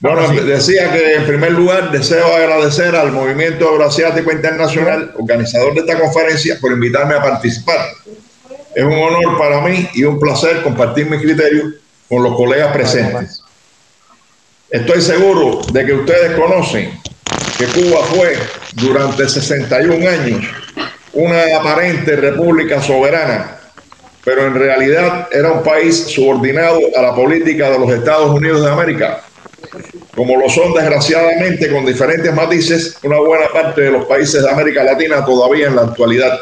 Bueno, decía que en primer lugar deseo agradecer al Movimiento Euroasiático Internacional, organizador de esta conferencia, por invitarme a participar. Es un honor para mí y un placer compartir mis criterios con los colegas presentes. Estoy seguro de que ustedes conocen que Cuba fue durante 61 años una aparente república soberana, pero en realidad era un país subordinado a la política de los Estados Unidos de América, como lo son desgraciadamente con diferentes matices una buena parte de los países de América Latina todavía en la actualidad.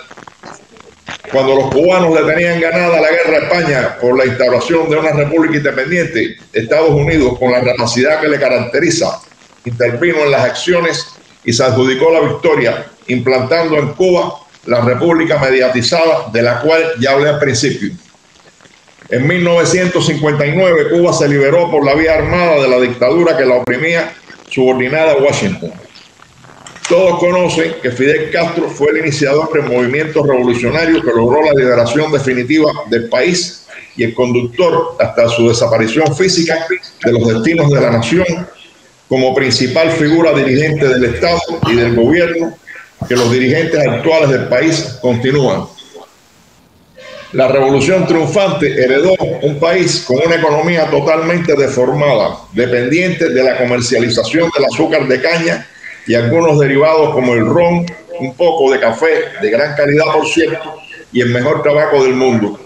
Cuando los cubanos le tenían ganada la guerra a España por la instauración de una república independiente, Estados Unidos, con la capacidad que le caracteriza, intervino en las acciones y se adjudicó la victoria, implantando en Cuba la república mediatizada de la cual ya hablé al principio. En 1959, Cuba se liberó por la vía armada de la dictadura que la oprimía, subordinada a Washington. Todos conocen que Fidel Castro fue el iniciador del movimiento revolucionario que logró la liberación definitiva del país y el conductor hasta su desaparición física de los destinos de la nación, como principal figura dirigente del Estado y del gobierno que los dirigentes actuales del país continúan. La revolución triunfante heredó un país con una economía totalmente deformada, dependiente de la comercialización del azúcar de caña y algunos derivados como el ron, un poco de café de gran calidad por cierto, y el mejor tabaco del mundo.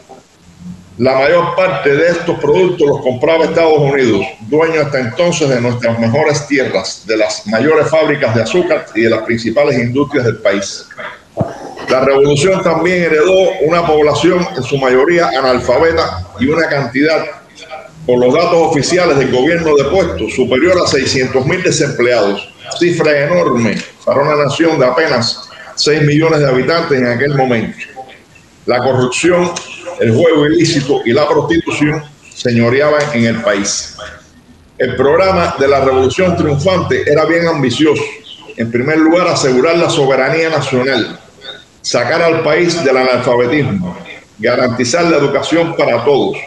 La mayor parte de estos productos los compraba Estados Unidos, dueño hasta entonces de nuestras mejores tierras, de las mayores fábricas de azúcar y de las principales industrias del país. La revolución también heredó una población en su mayoría analfabeta y una cantidad, por los datos oficiales del gobierno de puesto, superior a 600.000 desempleados, cifra enorme para una nación de apenas 6 millones de habitantes en aquel momento. La corrupción, el juego ilícito y la prostitución señoreaban en el país. El programa de la revolución triunfante era bien ambicioso. En primer lugar, asegurar la soberanía nacional, sacar al país del analfabetismo, garantizar la educación para todos,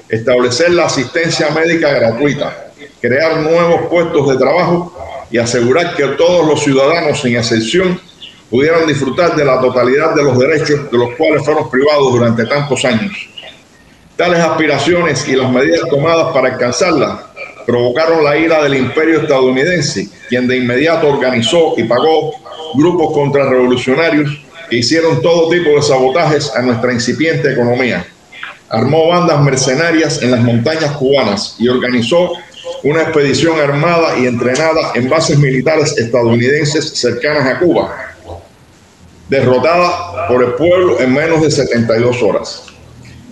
establecer la asistencia médica gratuita, crear nuevos puestos de trabajo y asegurar que todos los ciudadanos, sin excepción, pudieran disfrutar de la totalidad de los derechos de los cuales fueron privados durante tantos años. Tales aspiraciones y las medidas tomadas para alcanzarlas provocaron la ira del imperio estadounidense, quien de inmediato organizó y pagó grupos contrarrevolucionarios que hicieron todo tipo de sabotajes a nuestra incipiente economía. Armó bandas mercenarias en las montañas cubanas y organizó una expedición armada y entrenada en bases militares estadounidenses cercanas a Cuba, derrotada por el pueblo en menos de 72 horas.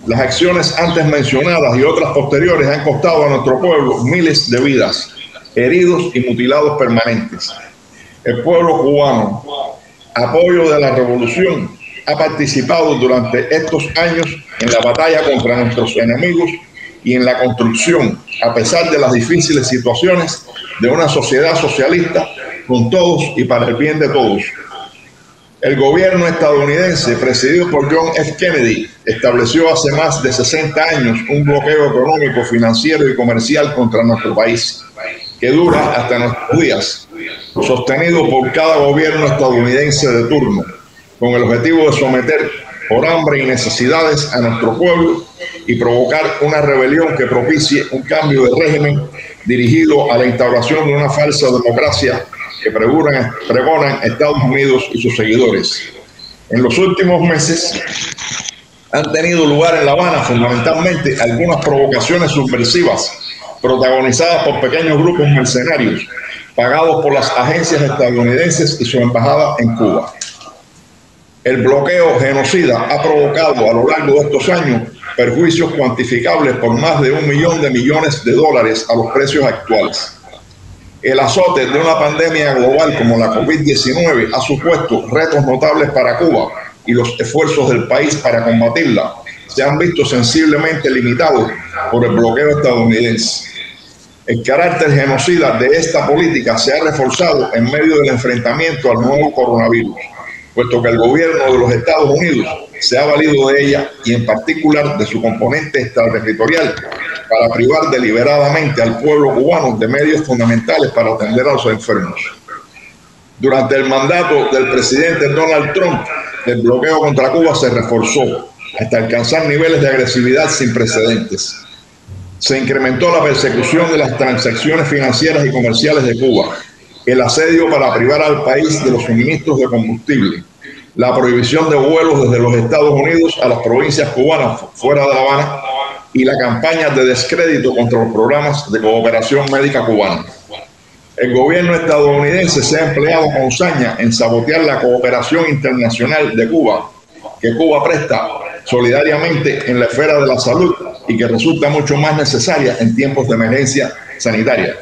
Las acciones antes mencionadas y otras posteriores han costado a nuestro pueblo miles de vidas, heridos y mutilados permanentes. El pueblo cubano, apoyo de la revolución, ha participado durante estos años en la batalla contra nuestros enemigos y en la construcción, a pesar de las difíciles situaciones, de una sociedad socialista con todos y para el bien de todos. El gobierno estadounidense, presidido por John F. Kennedy, estableció hace más de 60 años un bloqueo económico, financiero y comercial contra nuestro país, que dura hasta nuestros días, sostenido por cada gobierno estadounidense de turno, con el objetivo de someter por hambre y necesidades a nuestro pueblo y provocar una rebelión que propicie un cambio de régimen dirigido a la instauración de una falsa democracia que pregonan Estados Unidos y sus seguidores. En los últimos meses han tenido lugar en La Habana fundamentalmente algunas provocaciones subversivas protagonizadas por pequeños grupos mercenarios pagados por las agencias estadounidenses y su embajada en Cuba. El bloqueo genocida ha provocado a lo largo de estos años perjuicios cuantificables por más de $1 millón de millones de dólares a los precios actuales. El azote de una pandemia global como la COVID-19 ha supuesto retos notables para Cuba y los esfuerzos del país para combatirla se han visto sensiblemente limitados por el bloqueo estadounidense. El carácter genocida de esta política se ha reforzado en medio del enfrentamiento al nuevo coronavirus, puesto que el gobierno de los Estados Unidos se ha valido de ella y en particular de su componente extraterritorial para privar deliberadamente al pueblo cubano de medios fundamentales para atender a los enfermos. Durante el mandato del presidente Donald Trump, el bloqueo contra Cuba se reforzó hasta alcanzar niveles de agresividad sin precedentes. Se incrementó la persecución de las transacciones financieras y comerciales de Cuba, el asedio para privar al país de los suministros de combustible, la prohibición de vuelos desde los Estados Unidos a las provincias cubanas fuera de La Habana y la campaña de descrédito contra los programas de cooperación médica cubana. El gobierno estadounidense se ha empleado con saña en sabotear la cooperación internacional de Cuba, que Cuba presta solidariamente en la esfera de la salud y que resulta mucho más necesaria en tiempos de emergencia sanitaria.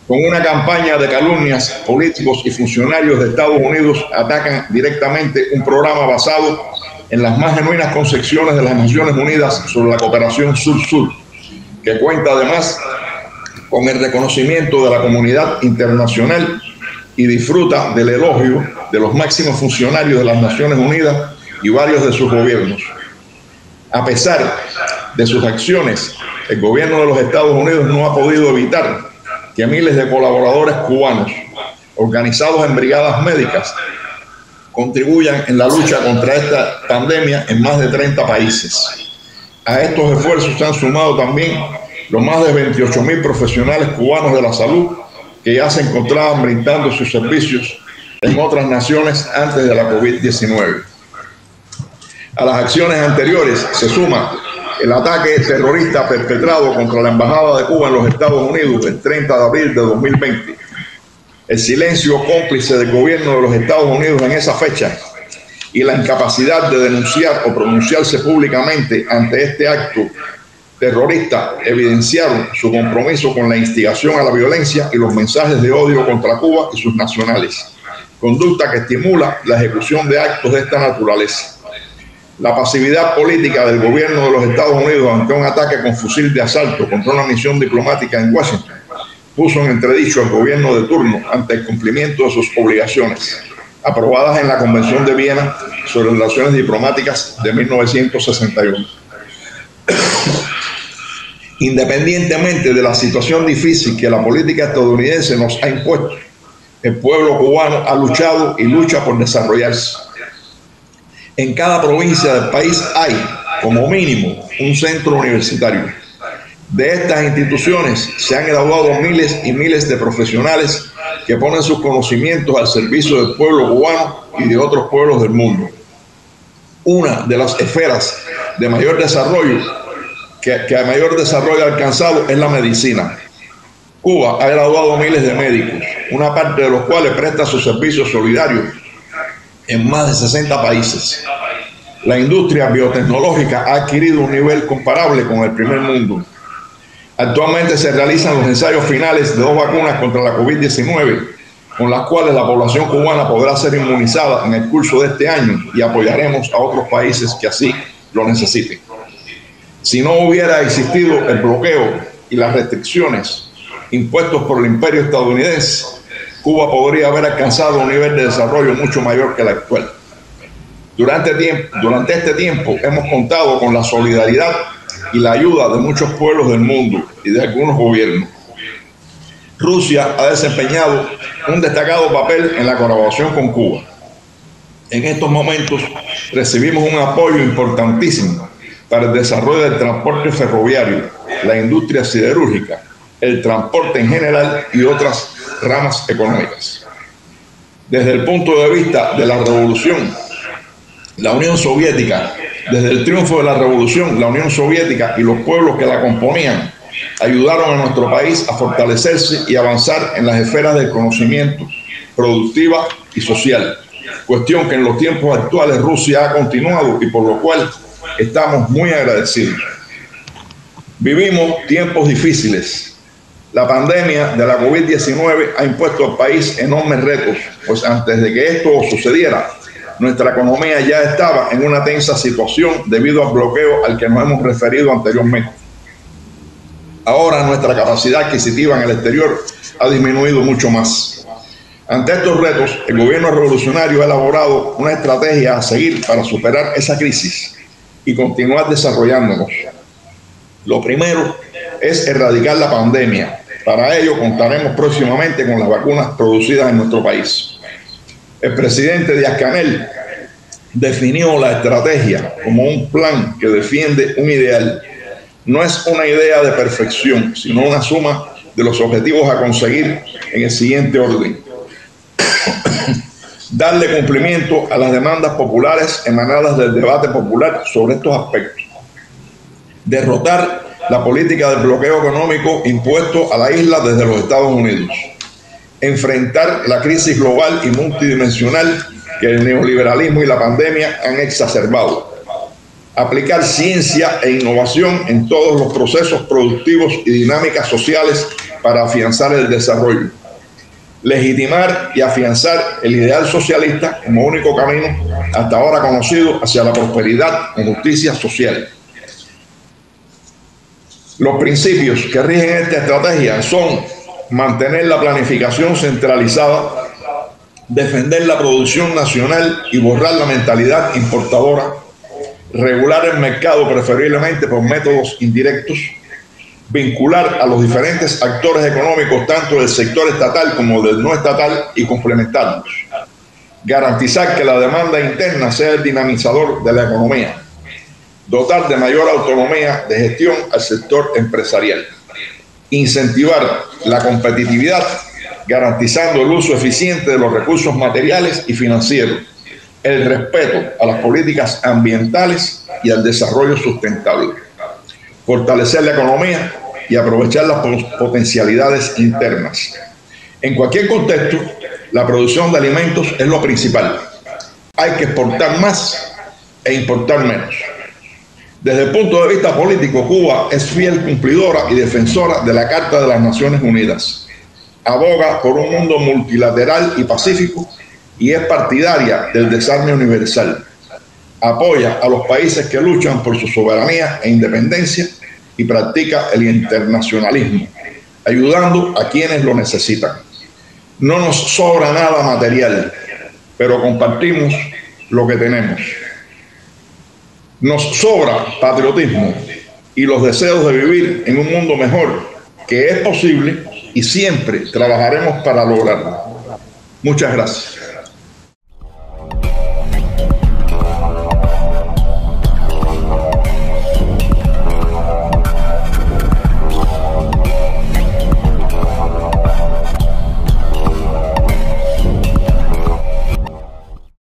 Con una campaña de calumnias, políticos y funcionarios de Estados Unidos atacan directamente un programa basado en las más genuinas concepciones de las Naciones Unidas sobre la cooperación sur-sur, que cuenta además con el reconocimiento de la comunidad internacional y disfruta del elogio de los máximos funcionarios de las Naciones Unidas y varios de sus gobiernos. A pesar de sus acciones, el gobierno de los Estados Unidos no ha podido evitar que miles de colaboradores cubanos, organizados en brigadas médicas, contribuyan en la lucha contra esta pandemia en más de 30 países. A estos esfuerzos se han sumado también los más de 28.000 profesionales cubanos de la salud que ya se encontraban brindando sus servicios en otras naciones antes de la COVID-19. A las acciones anteriores se suma el ataque terrorista perpetrado contra la Embajada de Cuba en los Estados Unidos el 30 de abril de 2020. El silencio cómplice del gobierno de los Estados Unidos en esa fecha y la incapacidad de denunciar o pronunciarse públicamente ante este acto terrorista evidenciaron su compromiso con la instigación a la violencia y los mensajes de odio contra Cuba y sus nacionales, conducta que estimula la ejecución de actos de esta naturaleza. La pasividad política del gobierno de los Estados Unidos ante un ataque con fusil de asalto contra una misión diplomática en Washington puso en entredicho al gobierno de turno ante el cumplimiento de sus obligaciones, aprobadas en la Convención de Viena sobre Relaciones Diplomáticas de 1961. Independientemente de la situación difícil que la política estadounidense nos ha impuesto, el pueblo cubano ha luchado y lucha por desarrollarse. En cada provincia del país hay, como mínimo, un centro universitario. De estas instituciones se han graduado miles y miles de profesionales que ponen sus conocimientos al servicio del pueblo cubano y de otros pueblos del mundo. Una de las esferas de mayor desarrollo que a mayor desarrollo ha alcanzado es la medicina. Cuba ha graduado miles de médicos, una parte de los cuales presta sus servicios solidarios en más de 60 países. La industria biotecnológica ha adquirido un nivel comparable con el primer mundo. Actualmente se realizan los ensayos finales de 2 vacunas contra la COVID-19, con las cuales la población cubana podrá ser inmunizada en el curso de este año y apoyaremos a otros países que así lo necesiten. Si no hubiera existido el bloqueo y las restricciones impuestos por el imperio estadounidense, Cuba podría haber alcanzado un nivel de desarrollo mucho mayor que el actual. Durante este tiempo hemos contado con la solidaridad y la ayuda de muchos pueblos del mundo y de algunos gobiernos. Rusia ha desempeñado un destacado papel en la colaboración con Cuba. En estos momentos recibimos un apoyo importantísimo para el desarrollo del transporte ferroviario, la industria siderúrgica, el transporte en general y otras ramas económicas. Desde el punto de vista de la revolución, la Unión Soviética, desde el triunfo de la revolución, la Unión Soviética y los pueblos que la componían ayudaron a nuestro país a fortalecerse y avanzar en las esferas del conocimiento, productiva y social, cuestión que en los tiempos actuales Rusia ha continuado y por lo cual estamos muy agradecidos. Vivimos tiempos difíciles. La pandemia de la COVID-19 ha impuesto al país enormes retos, pues antes de que esto sucediera, nuestra economía ya estaba en una tensa situación debido al bloqueo al que nos hemos referido anteriormente. Ahora nuestra capacidad adquisitiva en el exterior ha disminuido mucho más. Ante estos retos, el gobierno revolucionario ha elaborado una estrategia a seguir para superar esa crisis y continuar desarrollándonos. Lo primero es erradicar la pandemia. Para ello contaremos próximamente con las vacunas producidas en nuestro país. El presidente Díaz-Canel definió la estrategia como un plan que defiende un ideal. No es una idea de perfección, sino una suma de los objetivos a conseguir en el siguiente orden. Darle cumplimiento a las demandas populares emanadas del debate popular sobre estos aspectos. Derrotar la política del bloqueo económico impuesto a la isla desde los Estados Unidos. Enfrentar la crisis global y multidimensional que el neoliberalismo y la pandemia han exacerbado. Aplicar ciencia e innovación en todos los procesos productivos y dinámicas sociales para afianzar el desarrollo. Legitimar y afianzar el ideal socialista como único camino hasta ahora conocido hacia la prosperidad y justicia social. Los principios que rigen esta estrategia son mantener la planificación centralizada, defender la producción nacional y borrar la mentalidad importadora, regular el mercado preferiblemente por métodos indirectos, vincular a los diferentes actores económicos tanto del sector estatal como del no estatal y complementarlos, garantizar que la demanda interna sea el dinamizador de la economía, dotar de mayor autonomía de gestión al sector empresarial, incentivar la competitividad garantizando el uso eficiente de los recursos materiales y financieros, el respeto a las políticas ambientales y al desarrollo sustentable, fortalecer la economía y aprovechar las potencialidades internas. En cualquier contexto, la producción de alimentos es lo principal. Hay que exportar más e importar menos. Desde el punto de vista político, Cuba es fiel cumplidora y defensora de la Carta de las Naciones Unidas. Aboga por un mundo multilateral y pacífico y es partidaria del desarme universal. Apoya a los países que luchan por su soberanía e independencia y practica el internacionalismo, ayudando a quienes lo necesitan. No nos sobra nada material, pero compartimos lo que tenemos. Nos sobra patriotismo y los deseos de vivir en un mundo mejor, que es posible y siempre trabajaremos para lograrlo. Muchas gracias.